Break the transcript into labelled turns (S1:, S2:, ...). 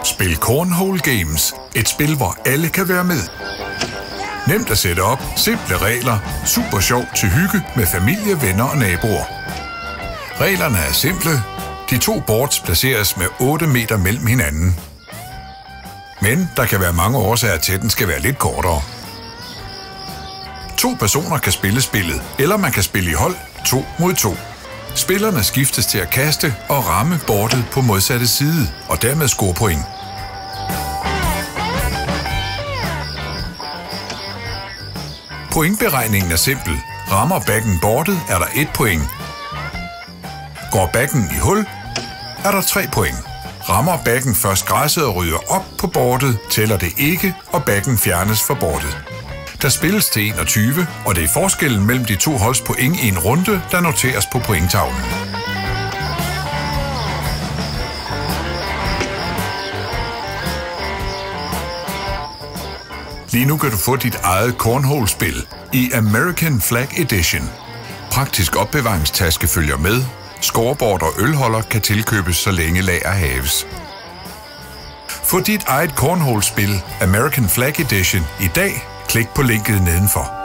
S1: Spil Cornhole Games. Et spil, hvor alle kan være med. Nemt at sætte op, simple regler, super sjov til hygge med familie, venner og naboer. Reglerne er simple. De 2 boards placeres med 8 meter mellem hinanden. Men der kan være mange årsager til, at den skal være lidt kortere. 2 personer kan spille spillet, eller man kan spille i hold 2 mod 2. Spillerne skiftes til at kaste og ramme boardet på modsatte side, og dermed score point. Pointberegningen er simpel. Rammer backen boardet, er der 1 point. Går backen i hul, er der 3 point. Rammer backen først græsset og ryger op på boardet, tæller det ikke, og backen fjernes fra boardet. Der spilles til 21, og det er forskellen mellem de 2 holds point i en runde, der noteres på pointtavlen. Lige nu kan du få dit eget cornhole-spil i American Flag Edition. Praktisk opbevaringstaske følger med. Scoreboard og ølholder kan tilkøbes, så længe lager haves. Få dit eget cornhole-spil American Flag Edition i dag. Klik på linket nedenfor.